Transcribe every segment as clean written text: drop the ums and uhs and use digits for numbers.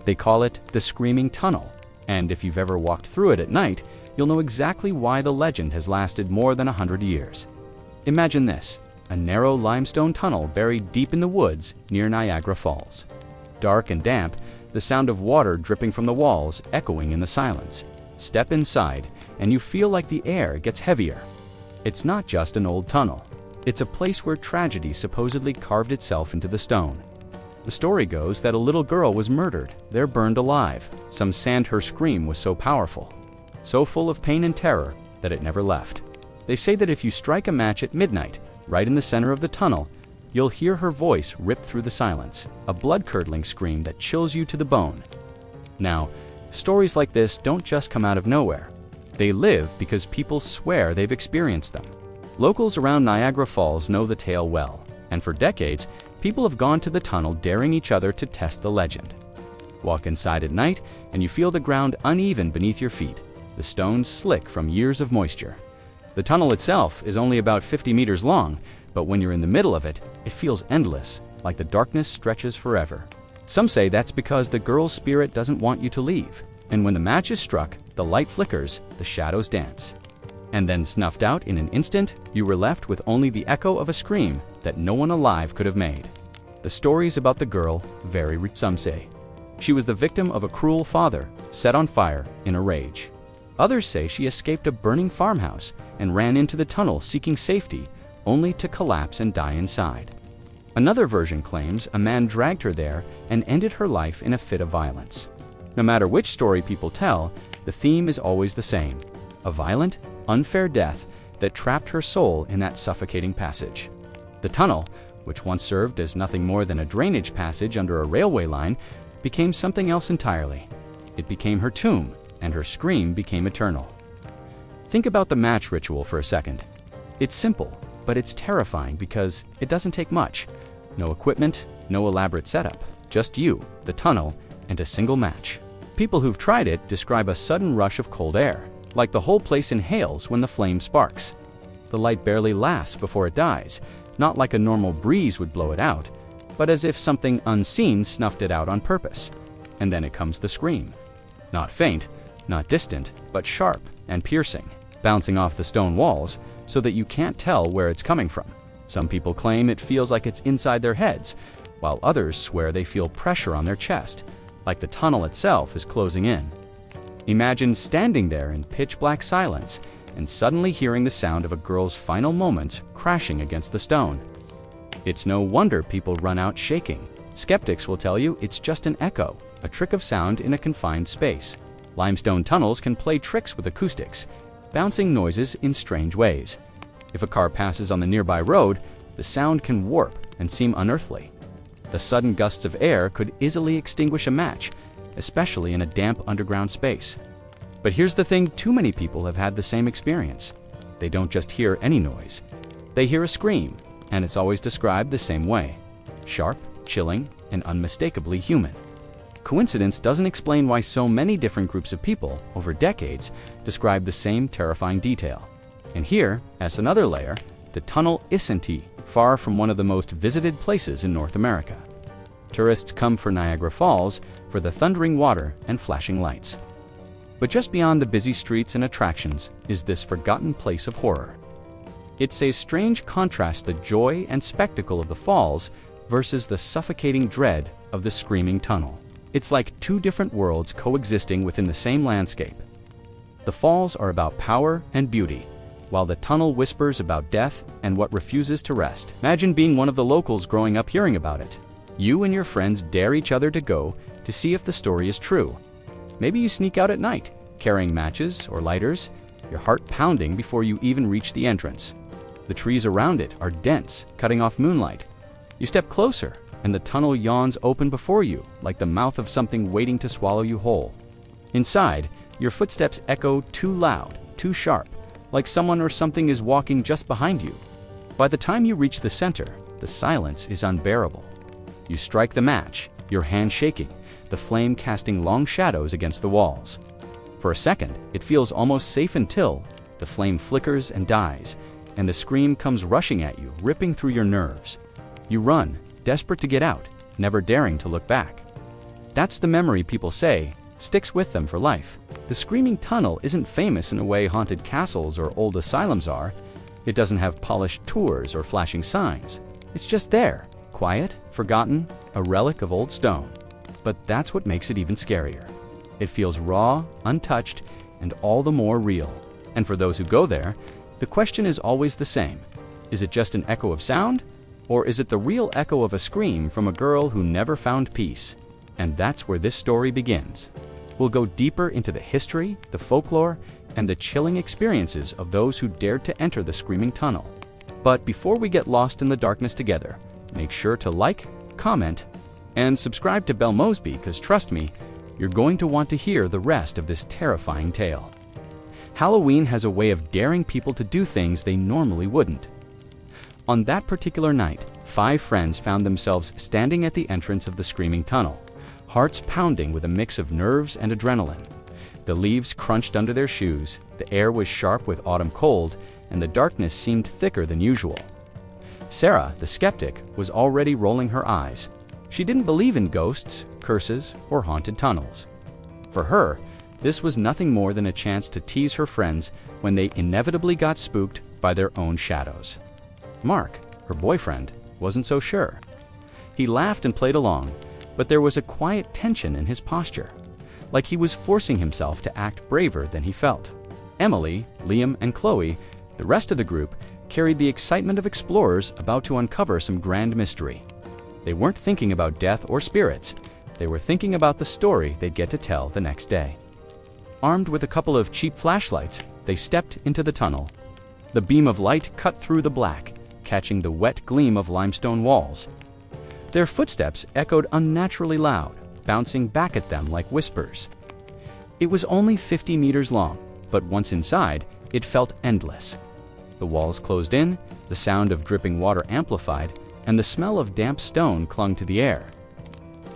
They call it the Screaming Tunnel, and if you've ever walked through it at night, you'll know exactly why the legend has lasted more than 100 years. Imagine this, a narrow limestone tunnel buried deep in the woods near Niagara Falls. Dark and damp, the sound of water dripping from the walls echoing in the silence. Step inside, and you feel like the air gets heavier. It's not just an old tunnel. It's a place where tragedy supposedly carved itself into the stone. The story goes that a little girl was murdered, there burned alive. Some said her scream was so powerful, so full of pain and terror, that it never left. They say that if you strike a match at midnight, right in the center of the tunnel, you'll hear her voice rip through the silence, a blood-curdling scream that chills you to the bone. Now, stories like this don't just come out of nowhere. They live because people swear they've experienced them. Locals around Niagara Falls know the tale well, and for decades, people have gone to the tunnel daring each other to test the legend. Walk inside at night, and you feel the ground uneven beneath your feet, the stones slick from years of moisture. The tunnel itself is only about 50 meters long, but when you're in the middle of it, it feels endless, like the darkness stretches forever. Some say that's because the girl's spirit doesn't want you to leave, and when the match is struck, the light flickers, the shadows dance. And then snuffed out in an instant, you were left with only the echo of a scream that no one alive could have made. The stories about the girl vary. Some say she was the victim of a cruel father, set on fire in a rage. Others say she escaped a burning farmhouse and ran into the tunnel seeking safety, only to collapse and die inside. Another version claims a man dragged her there and ended her life in a fit of violence. No matter which story people tell, the theme is always the same: a violent, unfair death that trapped her soul in that suffocating passage. The tunnel, which once served as nothing more than a drainage passage under a railway line, became something else entirely. It became her tomb, and her scream became eternal. Think about the match ritual for a second. It's simple, but it's terrifying because it doesn't take much. No equipment, no elaborate setup, just you, the tunnel, and a single match. People who've tried it describe a sudden rush of cold air, like the whole place inhales when the flame sparks. The light barely lasts before it dies, not like a normal breeze would blow it out, but as if something unseen snuffed it out on purpose. And then it comes the scream. Not faint, not distant, but sharp and piercing, bouncing off the stone walls so that you can't tell where it's coming from. Some people claim it feels like it's inside their heads, while others swear they feel pressure on their chest, like the tunnel itself is closing in. Imagine standing there in pitch-black silence and suddenly hearing the sound of a girl's final moments crashing against the stone. It's no wonder people run out shaking. Skeptics will tell you it's just an echo, a trick of sound in a confined space. Limestone tunnels can play tricks with acoustics, bouncing noises in strange ways. If a car passes on the nearby road, the sound can warp and seem unearthly. The sudden gusts of air could easily extinguish a match, especially in a damp underground space. But here's the thing: too many people have had the same experience. They don't just hear any noise. They hear a scream, and it's always described the same way: sharp, chilling, and unmistakably human. Coincidence doesn't explain why so many different groups of people, over decades, describe the same terrifying detail. And here, as another layer, the tunnel isn't far from one of the most visited places in North America. Tourists come for Niagara Falls for the thundering water and flashing lights. But just beyond the busy streets and attractions is this forgotten place of horror. It's a strange contrast: the joy and spectacle of the falls versus the suffocating dread of the screaming tunnel. It's like two different worlds coexisting within the same landscape. The falls are about power and beauty, while the tunnel whispers about death and what refuses to rest. Imagine being one of the locals growing up hearing about it. You and your friends dare each other to go to see if the story is true. Maybe you sneak out at night, carrying matches or lighters, your heart pounding before you even reach the entrance. The trees around it are dense, cutting off moonlight. You step closer, and the tunnel yawns open before you, like the mouth of something waiting to swallow you whole. Inside, your footsteps echo too loud, too sharp, like someone or something is walking just behind you. By the time you reach the center, the silence is unbearable. You strike the match, your hand shaking, the flame casting long shadows against the walls. For a second, it feels almost safe until the flame flickers and dies, and the scream comes rushing at you, ripping through your nerves. You run, desperate to get out, never daring to look back. That's the memory people say sticks with them for life. The screaming tunnel isn't famous in a way haunted castles or old asylums are. It doesn't have polished tours or flashing signs. It's just there, quiet, forgotten, a relic of old stone. But that's what makes it even scarier. It feels raw, untouched, and all the more real. And for those who go there, the question is always the same. Is it just an echo of sound? Or is it the real echo of a scream from a girl who never found peace? And that's where this story begins. We'll go deeper into the history, the folklore, and the chilling experiences of those who dared to enter the screaming tunnel. But before we get lost in the darkness together, make sure to like, comment, and subscribe to Belmoze because trust me, you're going to want to hear the rest of this terrifying tale. Halloween has a way of daring people to do things they normally wouldn't. On that particular night, 5 friends found themselves standing at the entrance of the screaming tunnel, hearts pounding with a mix of nerves and adrenaline. The leaves crunched under their shoes, the air was sharp with autumn cold, and the darkness seemed thicker than usual. Sarah, the skeptic, was already rolling her eyes. She didn't believe in ghosts, curses, or haunted tunnels. For her, this was nothing more than a chance to tease her friends when they inevitably got spooked by their own shadows. Mark, her boyfriend, wasn't so sure. He laughed and played along, but there was a quiet tension in his posture, like he was forcing himself to act braver than he felt. Emily, Liam, and Chloe, the rest of the group, carried the excitement of explorers about to uncover some grand mystery. They weren't thinking about death or spirits. They were thinking about the story they'd get to tell the next day. Armed with a couple of cheap flashlights, they stepped into the tunnel. The beam of light cut through the black, catching the wet gleam of limestone walls. Their footsteps echoed unnaturally loud, bouncing back at them like whispers. It was only 50 meters long, but once inside, it felt endless. The walls closed in, the sound of dripping water amplified, and the smell of damp stone clung to the air.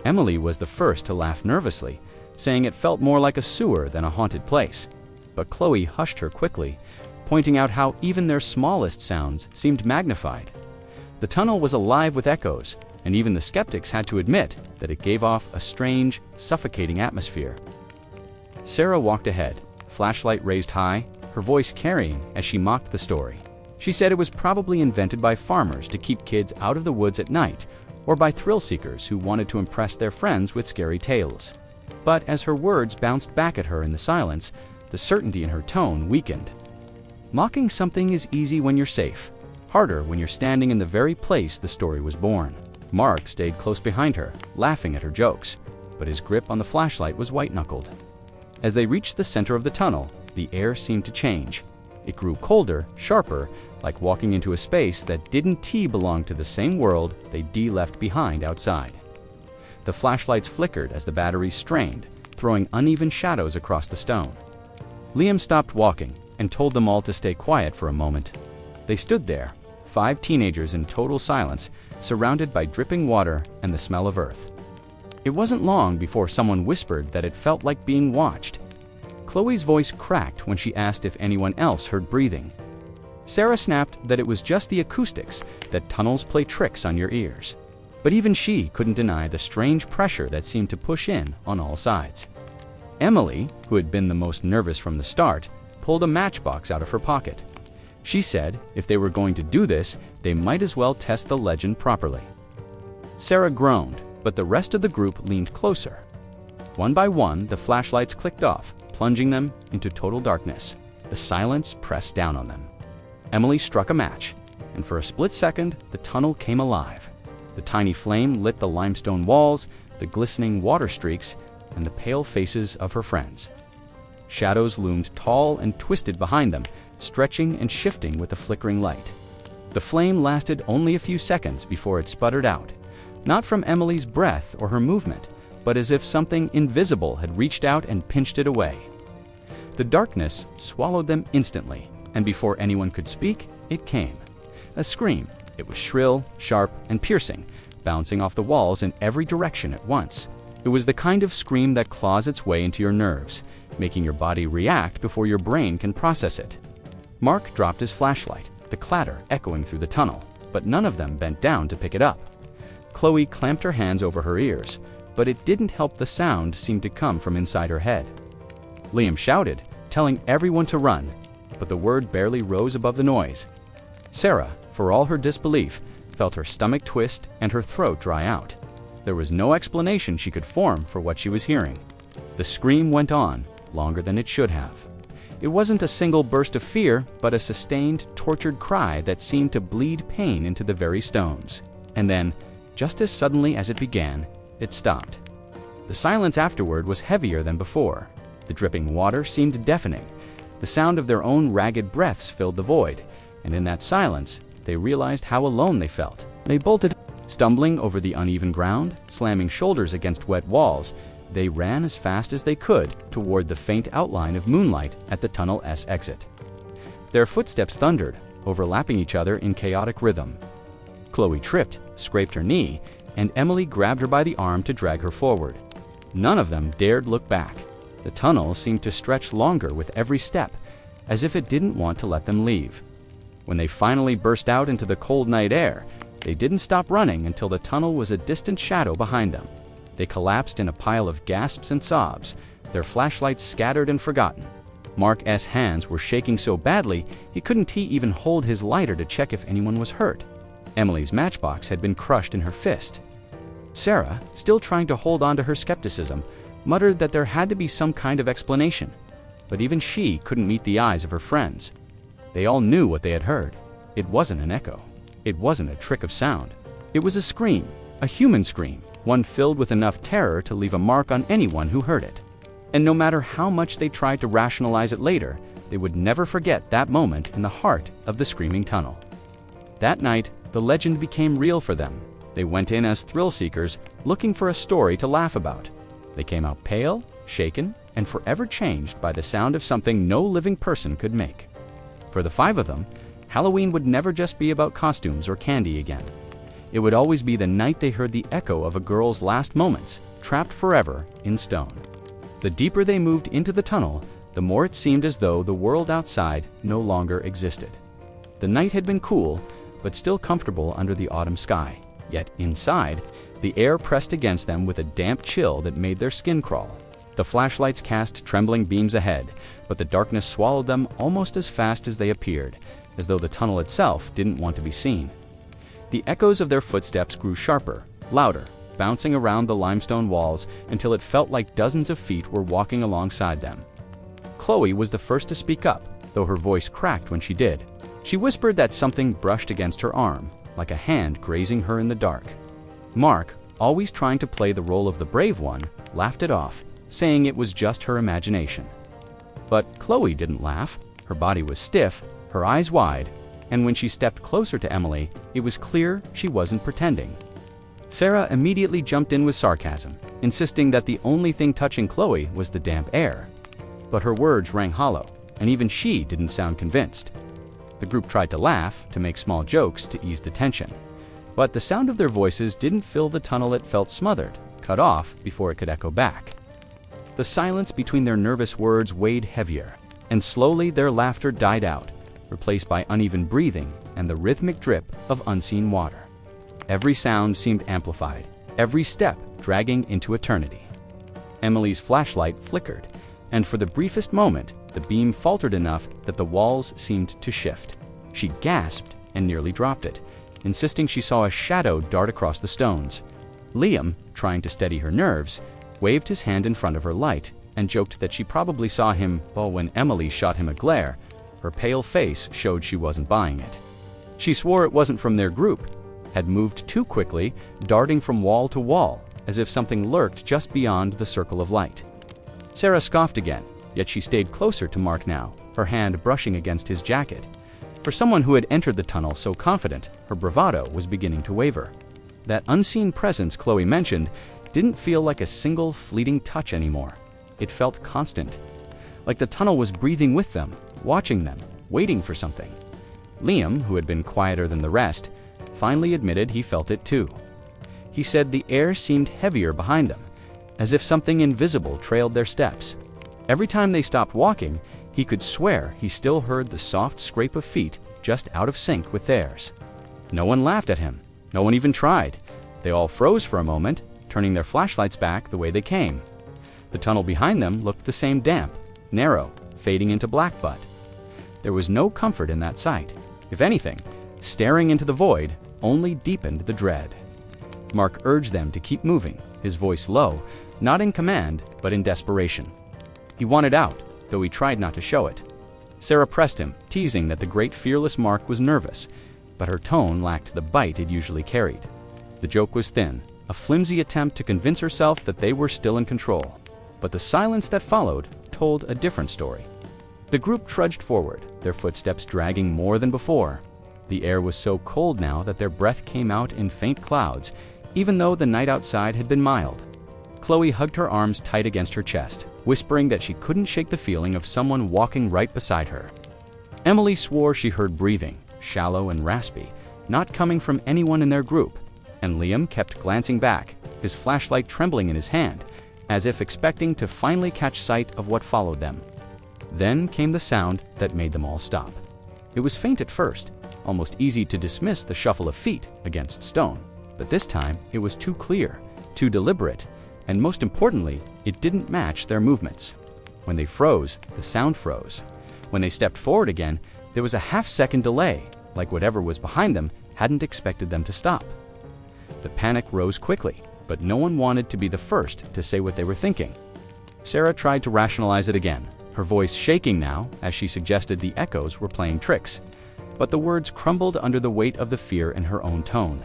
Emily was the first to laugh nervously, saying it felt more like a sewer than a haunted place. But Chloe hushed her quickly, pointing out how even their smallest sounds seemed magnified. The tunnel was alive with echoes, and even the skeptics had to admit that it gave off a strange, suffocating atmosphere. Sarah walked ahead, flashlight raised high, her voice carrying as she mocked the story. She said it was probably invented by farmers to keep kids out of the woods at night, or by thrill seekers who wanted to impress their friends with scary tales. But as her words bounced back at her in the silence, the certainty in her tone weakened. Mocking something is easy when you're safe, harder when you're standing in the very place the story was born. Mark stayed close behind her, laughing at her jokes, but his grip on the flashlight was white-knuckled. As they reached the center of the tunnel, the air seemed to change. It grew colder, sharper, like walking into a space that didn't belong to the same world they left behind outside. The flashlights flickered as the batteries strained, throwing uneven shadows across the stone. Liam stopped walking and told them all to stay quiet for a moment. They stood there, 5 teenagers in total silence, surrounded by dripping water and the smell of earth. It wasn't long before someone whispered that it felt like being watched. Chloe's voice cracked when she asked if anyone else heard breathing. Sarah snapped that it was just the acoustics, that tunnels play tricks on your ears. But even she couldn't deny the strange pressure that seemed to push in on all sides. Emily, who had been the most nervous from the start, pulled a matchbox out of her pocket. She said if they were going to do this, they might as well test the legend properly. Sarah groaned, but the rest of the group leaned closer. One by one, the flashlights clicked off, plunging them into total darkness. The silence pressed down on them. Emily struck a match, and for a split second, the tunnel came alive. The tiny flame lit the limestone walls, the glistening water streaks, and the pale faces of her friends. Shadows loomed tall and twisted behind them, stretching and shifting with the flickering light. The flame lasted only a few seconds before it sputtered out, not from Emily's breath or her movement, but as if something invisible had reached out and pinched it away. The darkness swallowed them instantly, and before anyone could speak, it came. A scream. It was shrill, sharp, and piercing, bouncing off the walls in every direction at once. It was the kind of scream that claws its way into your nerves, making your body react before your brain can process it. Mark dropped his flashlight, the clatter echoing through the tunnel, but none of them bent down to pick it up. Chloe clamped her hands over her ears, but it didn't help the sound seemed to come from inside her head. Liam shouted, telling everyone to run, but the word barely rose above the noise. Sarah, for all her disbelief, felt her stomach twist and her throat dry out. There was no explanation she could form for what she was hearing. The scream went on, longer than it should have. It wasn't a single burst of fear, but a sustained, tortured cry that seemed to bleed pain into the very stones. And then, just as suddenly as it began, it stopped. The silence afterward was heavier than before. The dripping water seemed deafening. The sound of their own ragged breaths filled the void, and in that silence, they realized how alone they felt. They bolted, stumbling over the uneven ground, slamming shoulders against wet walls. They ran as fast as they could toward the faint outline of moonlight at the tunnel's exit. Their footsteps thundered, overlapping each other in chaotic rhythm. Chloe tripped, scraped her knee, and Emily grabbed her by the arm to drag her forward. None of them dared look back. The tunnel seemed to stretch longer with every step, as if it didn't want to let them leave. When they finally burst out into the cold night air, they didn't stop running until the tunnel was a distant shadow behind them. They collapsed in a pile of gasps and sobs, their flashlights scattered and forgotten. Mark's hands were shaking so badly he couldn't even hold his lighter to check if anyone was hurt. Emily's matchbox had been crushed in her fist. Sarah, still trying to hold on to her skepticism, muttered that there had to be some kind of explanation, but even she couldn't meet the eyes of her friends. They all knew what they had heard. It wasn't an echo. It wasn't a trick of sound. It was a scream, a human scream, one filled with enough terror to leave a mark on anyone who heard it. And no matter how much they tried to rationalize it later, they would never forget that moment in the heart of the screaming tunnel. That night, the legend became real for them. They went in as thrill seekers, looking for a story to laugh about. They came out pale, shaken, and forever changed by the sound of something no living person could make. For the 5 of them, Halloween would never just be about costumes or candy again. It would always be the night they heard the echo of a girl's last moments, trapped forever in stone. The deeper they moved into the tunnel, the more it seemed as though the world outside no longer existed. The night had been cool, but still comfortable under the autumn sky. Yet inside, the air pressed against them with a damp chill that made their skin crawl. The flashlights cast trembling beams ahead, but the darkness swallowed them almost as fast as they appeared, as though the tunnel itself didn't want to be seen. The echoes of their footsteps grew sharper, louder, bouncing around the limestone walls until it felt like dozens of feet were walking alongside them. Chloe was the first to speak up, though her voice cracked when she did. She whispered that something brushed against her arm, like a hand grazing her in the dark. Mark, always trying to play the role of the brave one, laughed it off, saying it was just her imagination. But Chloe didn't laugh. Her body was stiff, her eyes wide, and when she stepped closer to Emily, it was clear she wasn't pretending. Sarah immediately jumped in with sarcasm, insisting that the only thing touching Chloe was the damp air. But her words rang hollow, and even she didn't sound convinced. The group tried to laugh, to make small jokes to ease the tension. But the sound of their voices didn't fill the tunnel. It felt smothered, cut off before it could echo back. The silence between their nervous words weighed heavier, and slowly their laughter died out, replaced by uneven breathing and the rhythmic drip of unseen water. Every sound seemed amplified, every step dragging into eternity. Emily's flashlight flickered, and for the briefest moment, the beam faltered enough that the walls seemed to shift. She gasped and nearly dropped it, insisting she saw a shadow dart across the stones. Liam, trying to steady her nerves, waved his hand in front of her light and joked that she probably saw him, but when Emily shot him a glare, her pale face showed she wasn't buying it. She swore it wasn't from their group, had moved too quickly, darting from wall to wall, as if something lurked just beyond the circle of light. Sarah scoffed again, yet she stayed closer to Mark now, her hand brushing against his jacket. For someone who had entered the tunnel so confident, her bravado was beginning to waver. That unseen presence Chloe mentioned didn't feel like a single fleeting touch anymore. It felt constant, like the tunnel was breathing with them, watching them, waiting for something. Liam, who had been quieter than the rest, finally admitted he felt it too. He said the air seemed heavier behind them, as if something invisible trailed their steps. Every time they stopped walking, he could swear he still heard the soft scrape of feet just out of sync with theirs. No one laughed at him. No one even tried. They all froze for a moment, turning their flashlights back the way they came. The tunnel behind them looked the same, damp, narrow, fading into black. There was no comfort in that sight. If anything, staring into the void only deepened the dread. Mark urged them to keep moving, his voice low, not in command, but in desperation. He wanted out, though he tried not to show it. Sarah pressed him, teasing that the great fearless Mark was nervous, but her tone lacked the bite it usually carried. The joke was thin, a flimsy attempt to convince herself that they were still in control. But the silence that followed told a different story. The group trudged forward, their footsteps dragging more than before. The air was so cold now that their breath came out in faint clouds, even though the night outside had been mild. Chloe hugged her arms tight against her chest, whispering that she couldn't shake the feeling of someone walking right beside her. Emily swore she heard breathing, shallow and raspy, not coming from anyone in their group, and Liam kept glancing back, his flashlight trembling in his hand, as if expecting to finally catch sight of what followed them. Then came the sound that made them all stop. It was faint at first, almost easy to dismiss the shuffle of feet against stone, but this time it was too clear, too deliberate, and most importantly, it didn't match their movements. When they froze, the sound froze. When they stepped forward again, there was a half-second delay, like whatever was behind them hadn't expected them to stop. The panic rose quickly, but no one wanted to be the first to say what they were thinking. Sarah tried to rationalize it again, her voice shaking now as she suggested the echoes were playing tricks, but the words crumbled under the weight of the fear in her own tone.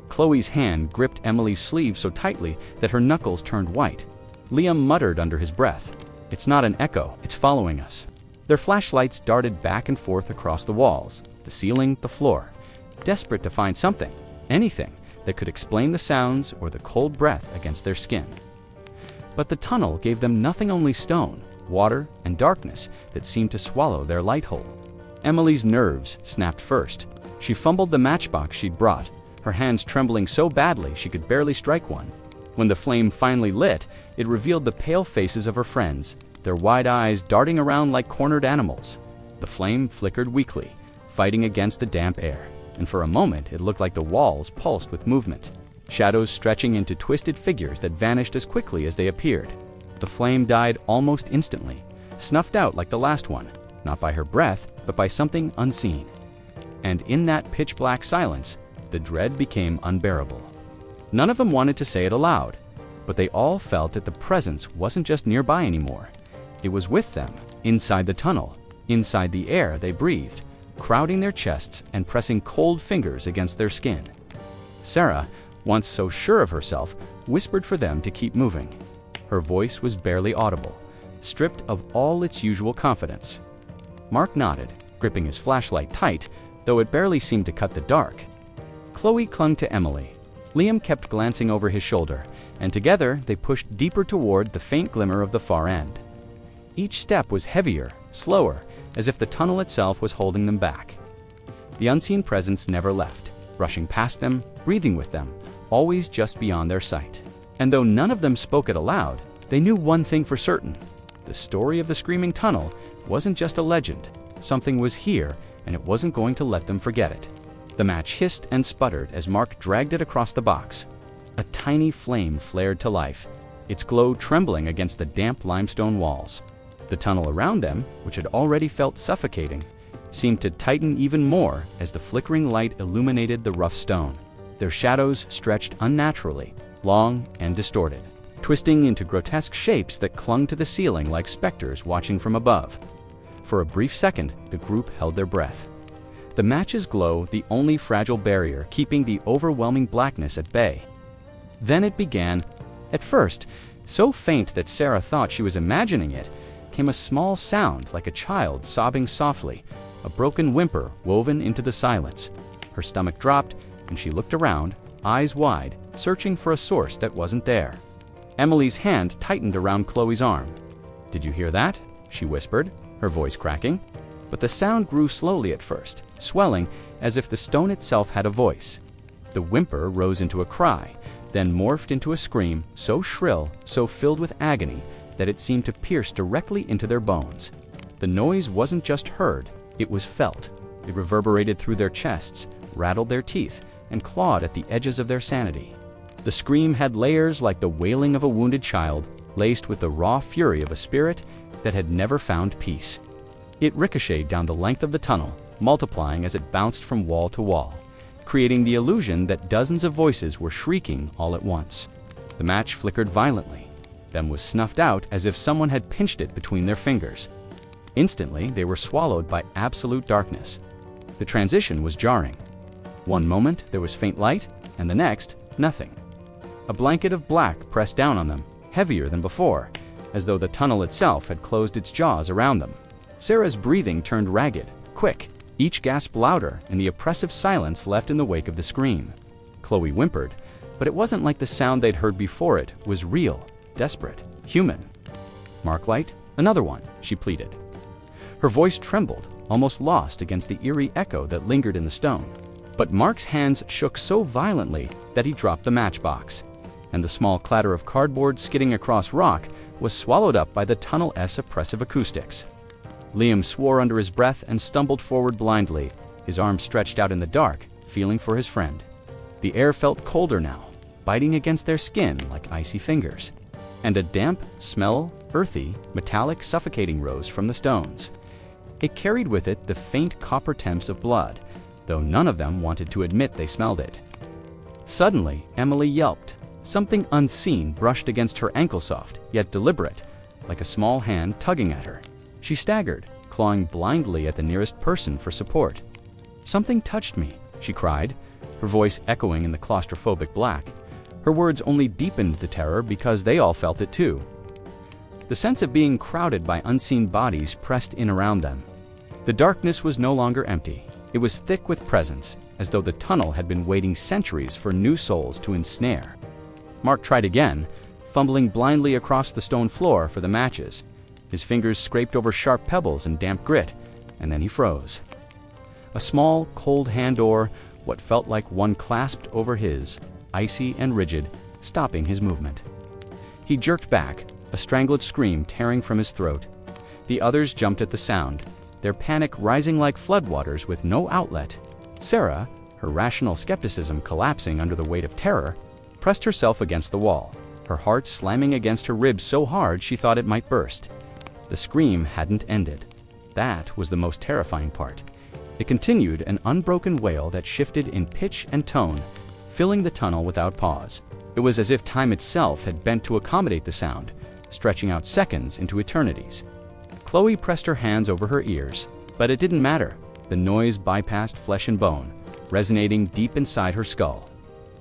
Chloe's hand gripped Emily's sleeve so tightly that her knuckles turned white. Liam muttered under his breath, "It's not an echo, it's following us." Their flashlights darted back and forth across the walls, the ceiling, the floor, desperate to find something, anything, that could explain the sounds or the cold breath against their skin. But the tunnel gave them nothing, only stone, water, and darkness that seemed to swallow their light whole. Emily's nerves snapped first. She fumbled the matchbox she'd brought, her hands trembling so badly she could barely strike one. When the flame finally lit, it revealed the pale faces of her friends, their wide eyes darting around like cornered animals. The flame flickered weakly, fighting against the damp air, and for a moment it looked like the walls pulsed with movement, shadows stretching into twisted figures that vanished as quickly as they appeared. The flame died almost instantly, snuffed out like the last one, not by her breath, but by something unseen. And in that pitch-black silence, the dread became unbearable. None of them wanted to say it aloud, but they all felt that the presence wasn't just nearby anymore. It was with them, inside the tunnel, inside the air they breathed, crowding their chests and pressing cold fingers against their skin. Sarah, once so sure of herself, whispered for them to keep moving. Her voice was barely audible, stripped of all its usual confidence. Mark nodded, gripping his flashlight tight, though it barely seemed to cut the dark. Chloe clung to Emily. Liam kept glancing over his shoulder, and together they pushed deeper toward the faint glimmer of the far end. Each step was heavier, slower, as if the tunnel itself was holding them back. The unseen presence never left, rushing past them, breathing with them, always just beyond their sight. And though none of them spoke it aloud, they knew one thing for certain. The story of the screaming tunnel wasn't just a legend. Something was here, and it wasn't going to let them forget it. The match hissed and sputtered as Mark dragged it across the box. A tiny flame flared to life, its glow trembling against the damp limestone walls. The tunnel around them, which had already felt suffocating, seemed to tighten even more as the flickering light illuminated the rough stone. Their shadows stretched unnaturally, long and distorted, twisting into grotesque shapes that clung to the ceiling like specters watching from above. For a brief second, the group held their breath. The match's glow, the only fragile barrier keeping the overwhelming blackness at bay. Then it began. At first, so faint that Sarah thought she was imagining it, came a small sound like a child sobbing softly, a broken whimper woven into the silence. Her stomach dropped, and she looked around, eyes wide, searching for a source that wasn't there. Emily's hand tightened around Chloe's arm. "Did you hear that?" she whispered, her voice cracking. But the sound grew slowly at first, swelling as if the stone itself had a voice. The whimper rose into a cry, then morphed into a scream so shrill, so filled with agony, that it seemed to pierce directly into their bones. The noise wasn't just heard, it was felt. It reverberated through their chests, rattled their teeth, and clawed at the edges of their sanity. The scream had layers like the wailing of a wounded child, laced with the raw fury of a spirit that had never found peace. It ricocheted down the length of the tunnel, multiplying as it bounced from wall to wall, creating the illusion that dozens of voices were shrieking all at once. The match flickered violently, then was snuffed out as if someone had pinched it between their fingers. Instantly, they were swallowed by absolute darkness. The transition was jarring. One moment, there was faint light, and the next, nothing. A blanket of black pressed down on them, heavier than before, as though the tunnel itself had closed its jaws around them. Sarah's breathing turned ragged, quick, each gasp louder in the oppressive silence left in the wake of the scream. Chloe whimpered, but it wasn't like the sound they'd heard before. It was real, desperate, human. "Marklight, another one," she pleaded. Her voice trembled, almost lost against the eerie echo that lingered in the stone. But Mark's hands shook so violently that he dropped the matchbox, and the small clatter of cardboard skidding across rock was swallowed up by the tunnel's oppressive acoustics. Liam swore under his breath and stumbled forward blindly, his arms stretched out in the dark, feeling for his friend. The air felt colder now, biting against their skin like icy fingers, and a damp smell, earthy, metallic, suffocating, rose from the stones. It carried with it the faint copper temps of blood, though none of them wanted to admit they smelled it. Suddenly, Emily yelped. Something unseen brushed against her ankle, soft, yet deliberate, like a small hand tugging at her. She staggered, clawing blindly at the nearest person for support. "Something touched me," she cried, her voice echoing in the claustrophobic black. Her words only deepened the terror because they all felt it too. The sense of being crowded by unseen bodies pressed in around them. The darkness was no longer empty. It was thick with presence, as though the tunnel had been waiting centuries for new souls to ensnare. Mark tried again, fumbling blindly across the stone floor for the matches. His fingers scraped over sharp pebbles and damp grit, and then he froze. A small, cold hand door, what felt like one clasped over his, icy and rigid, stopping his movement. He jerked back, a strangled scream tearing from his throat. The others jumped at the sound, their panic rising like floodwaters with no outlet. Sarah, her rational skepticism collapsing under the weight of terror, pressed herself against the wall, her heart slamming against her ribs so hard she thought it might burst. The scream hadn't ended. That was the most terrifying part. It continued, an unbroken wail that shifted in pitch and tone, filling the tunnel without pause. It was as if time itself had bent to accommodate the sound, stretching out seconds into eternities. Chloe pressed her hands over her ears, but it didn't matter. The noise bypassed flesh and bone, resonating deep inside her skull.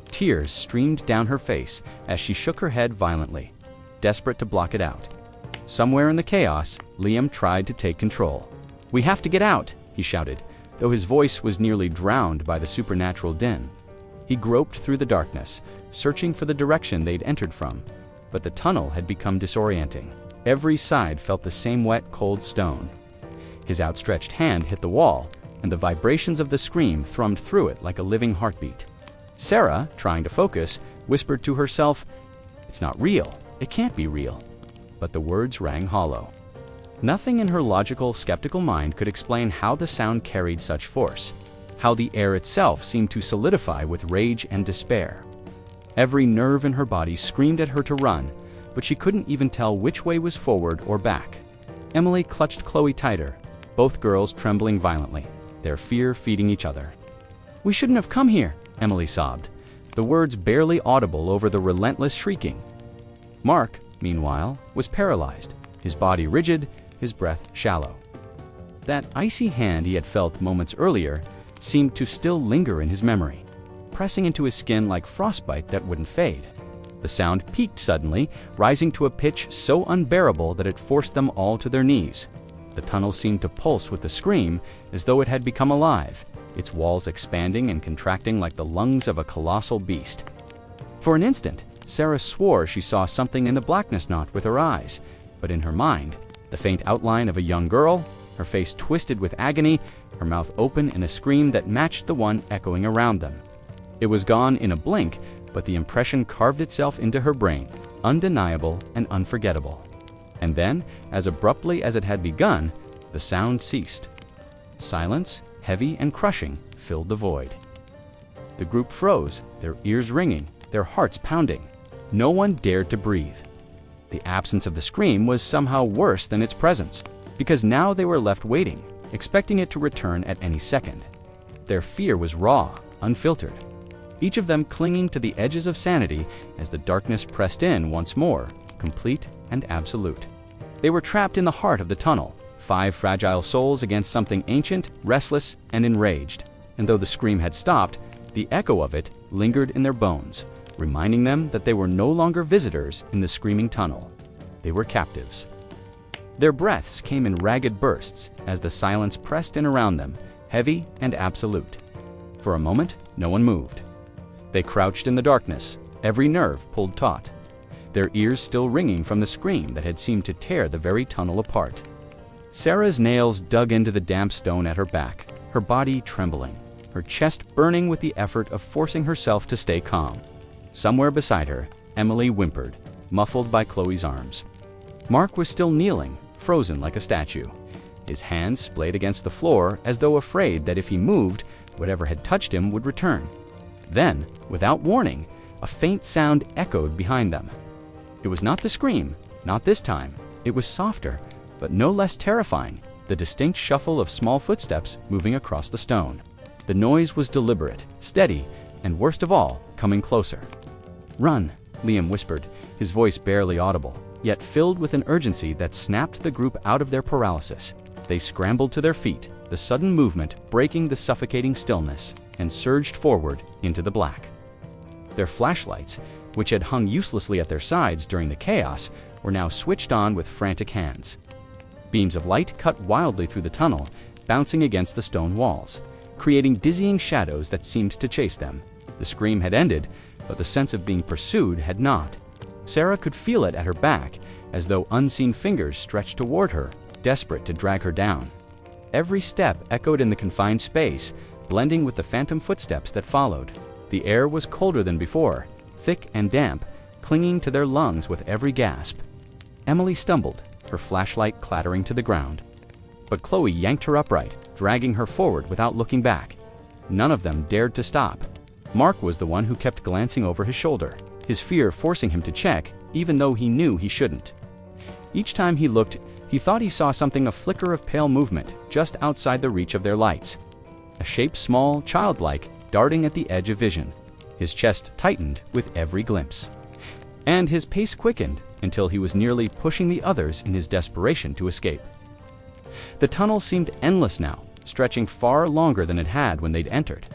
Tears streamed down her face as she shook her head violently, desperate to block it out. Somewhere in the chaos, Liam tried to take control. "We have to get out," he shouted, though his voice was nearly drowned by the supernatural din. He groped through the darkness, searching for the direction they'd entered from, but the tunnel had become disorienting. Every side felt the same wet, cold stone. His outstretched hand hit the wall, and the vibrations of the scream thrummed through it like a living heartbeat. Sarah, trying to focus, whispered to herself, "It's not real. It can't be real." But the words rang hollow. Nothing in her logical, skeptical mind could explain how the sound carried such force, how the air itself seemed to solidify with rage and despair. Every nerve in her body screamed at her to run, but she couldn't even tell which way was forward or back. Emily clutched Chloe tighter, both girls trembling violently, their fear feeding each other. "We shouldn't have come here," Emily sobbed, the words barely audible over the relentless shrieking. Mark, meanwhile, was paralyzed, his body rigid, his breath shallow. That icy hand he had felt moments earlier seemed to still linger in his memory, pressing into his skin like frostbite that wouldn't fade. The sound peaked suddenly, rising to a pitch so unbearable that it forced them all to their knees. The tunnel seemed to pulse with the scream, as though it had become alive, its walls expanding and contracting like the lungs of a colossal beast. For an instant, Sarah swore she saw something in the blackness, not with her eyes, but in her mind, the faint outline of a young girl, her face twisted with agony, her mouth open in a scream that matched the one echoing around them. It was gone in a blink, but the impression carved itself into her brain, undeniable and unforgettable. And then, as abruptly as it had begun, the sound ceased. Silence, heavy and crushing, filled the void. The group froze, their ears ringing, their hearts pounding. No one dared to breathe. The absence of the scream was somehow worse than its presence, because now they were left waiting, expecting it to return at any second. Their fear was raw, unfiltered, each of them clinging to the edges of sanity as the darkness pressed in once more, complete and absolute. They were trapped in the heart of the tunnel, 5 fragile souls against something ancient, restless, and enraged. And though the scream had stopped, the echo of it lingered in their bones, reminding them that they were no longer visitors in the screaming tunnel. They were captives. Their breaths came in ragged bursts as the silence pressed in around them, heavy and absolute. For a moment, no one moved. They crouched in the darkness, every nerve pulled taut, their ears still ringing from the scream that had seemed to tear the very tunnel apart. Sarah's nails dug into the damp stone at her back, her body trembling, her chest burning with the effort of forcing herself to stay calm. Somewhere beside her, Emily whimpered, muffled by Chloe's arms. Mark was still kneeling, frozen like a statue, his hands splayed against the floor as though afraid that if he moved, whatever had touched him would return. Then, without warning, a faint sound echoed behind them. It was not the scream, not this time. It was softer, but no less terrifying, the distinct shuffle of small footsteps moving across the stone. The noise was deliberate, steady, and worst of all, coming closer. "Run," Liam whispered, his voice barely audible, yet filled with an urgency that snapped the group out of their paralysis. They scrambled to their feet, the sudden movement breaking the suffocating stillness, and surged forward into the black. Their flashlights, which had hung uselessly at their sides during the chaos, were now switched on with frantic hands. Beams of light cut wildly through the tunnel, bouncing against the stone walls, creating dizzying shadows that seemed to chase them. The scream had ended, but the sense of being pursued had not. Sarah could feel it at her back, as though unseen fingers stretched toward her, desperate to drag her down. Every step echoed in the confined space, blending with the phantom footsteps that followed. The air was colder than before, thick and damp, clinging to their lungs with every gasp. Emily stumbled, her flashlight clattering to the ground. But Chloe yanked her upright, dragging her forward without looking back. None of them dared to stop. Mark was the one who kept glancing over his shoulder, his fear forcing him to check, even though he knew he shouldn't. Each time he looked, he thought he saw something, a flicker of pale movement just outside the reach of their lights. A shape small, childlike, darting at the edge of vision. His chest tightened with every glimpse. And his pace quickened until he was nearly pushing the others in his desperation to escape. The tunnel seemed endless now, stretching far longer than it had when they'd entered.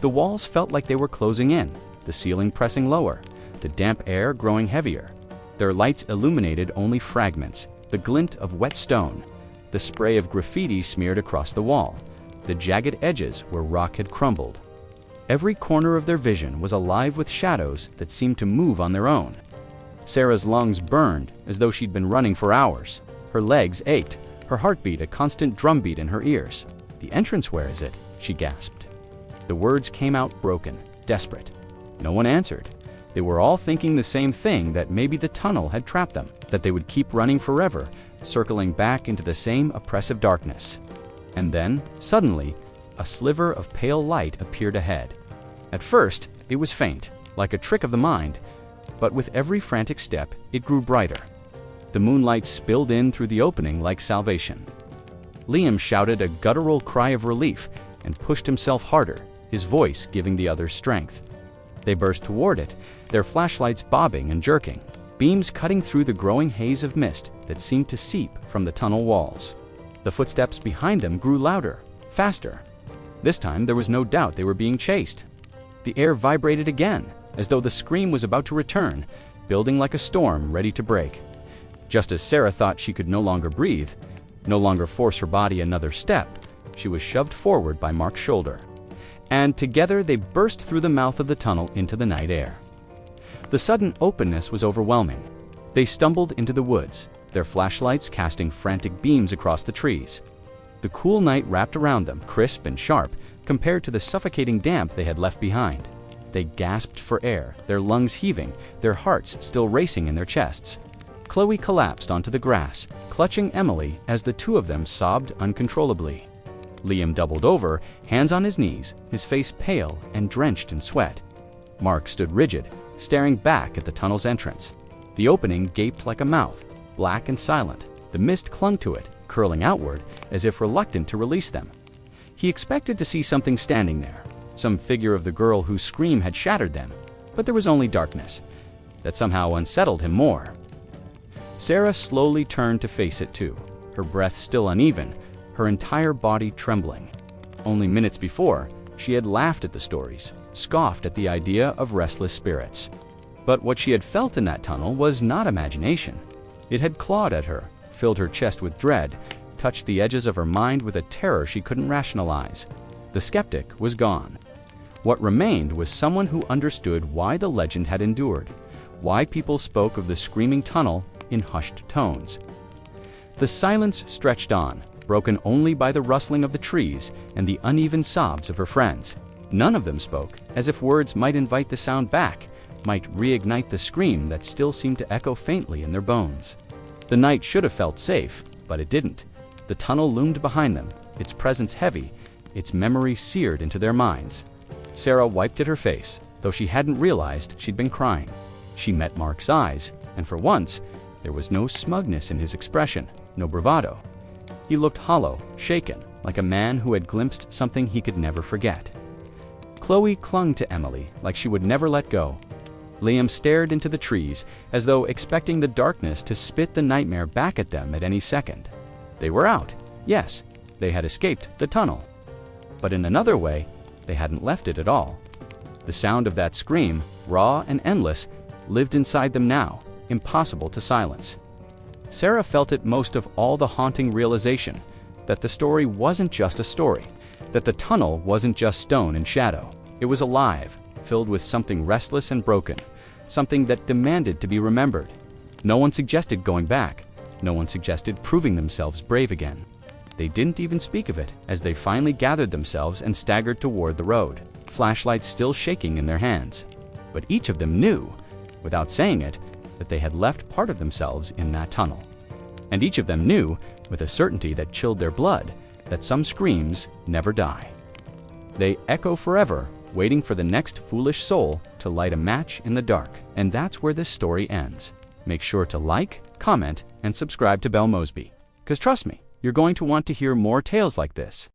The walls felt like they were closing in, the ceiling pressing lower, the damp air growing heavier. Their lights illuminated only fragments, the glint of wet stone, the spray of graffiti smeared across the wall, the jagged edges where rock had crumbled. Every corner of their vision was alive with shadows that seemed to move on their own. Sarah's lungs burned as though she'd been running for hours. Her legs ached, her heartbeat a constant drumbeat in her ears. "The entrance, where is it?" she gasped. The words came out broken, desperate. No one answered. They were all thinking the same thing, that maybe the tunnel had trapped them, that they would keep running forever, circling back into the same oppressive darkness. And then, suddenly, a sliver of pale light appeared ahead. At first, it was faint, like a trick of the mind, but with every frantic step, it grew brighter. The moonlight spilled in through the opening like salvation. Liam shouted a guttural cry of relief and pushed himself harder, his voice giving the others strength. They burst toward it, their flashlights bobbing and jerking, beams cutting through the growing haze of mist that seemed to seep from the tunnel walls. The footsteps behind them grew louder, faster. This time there was no doubt they were being chased. The air vibrated again, as though the scream was about to return, building like a storm ready to break. Just as Sarah thought she could no longer breathe, no longer force her body another step, she was shoved forward by Mark's shoulder. And together they burst through the mouth of the tunnel into the night air. The sudden openness was overwhelming. They stumbled into the woods, their flashlights casting frantic beams across the trees. The cool night wrapped around them, crisp and sharp, compared to the suffocating damp they had left behind. They gasped for air, their lungs heaving, their hearts still racing in their chests. Chloe collapsed onto the grass, clutching Emily as the two of them sobbed uncontrollably. Liam doubled over, hands on his knees, his face pale and drenched in sweat. Mark stood rigid, staring back at the tunnel's entrance. The opening gaped like a mouth, black and silent. The mist clung to it, curling outward as if reluctant to release them. He expected to see something standing there, some figure of the girl whose scream had shattered them, but there was only darkness. That somehow unsettled him more. Sarah slowly turned to face it too, her breath still uneven, her entire body trembling. Only minutes before, she had laughed at the stories, scoffed at the idea of restless spirits. But what she had felt in that tunnel was not imagination. It had clawed at her, filled her chest with dread, touched the edges of her mind with a terror she couldn't rationalize. The skeptic was gone. What remained was someone who understood why the legend had endured, why people spoke of the screaming tunnel in hushed tones. The silence stretched on, broken only by the rustling of the trees and the uneven sobs of her friends. None of them spoke, as if words might invite the sound back, might reignite the scream that still seemed to echo faintly in their bones. The night should have felt safe, but it didn't. The tunnel loomed behind them, its presence heavy, its memory seared into their minds. Sarah wiped at her face, though she hadn't realized she'd been crying. She met Mark's eyes, and for once, there was no smugness in his expression, no bravado. He looked hollow, shaken, like a man who had glimpsed something he could never forget. Chloe clung to Emily like she would never let go. Liam stared into the trees as though expecting the darkness to spit the nightmare back at them at any second. They were out. Yes, they had escaped the tunnel. But in another way, they hadn't left it at all. The sound of that scream, raw and endless, lived inside them now, impossible to silence. Sarah felt it most of all, the haunting realization that the story wasn't just a story, that the tunnel wasn't just stone and shadow. It was alive, filled with something restless and broken, something that demanded to be remembered. No one suggested going back. No one suggested proving themselves brave again. They didn't even speak of it as they finally gathered themselves and staggered toward the road, flashlights still shaking in their hands. But each of them knew, without saying it, that they had left part of themselves in that tunnel. And each of them knew, with a certainty that chilled their blood, that some screams never die. They echo forever, waiting for the next foolish soul to light a match in the dark. And that's where this story ends. Make sure to like, comment, and subscribe to Belmoze. Because trust me, you're going to want to hear more tales like this.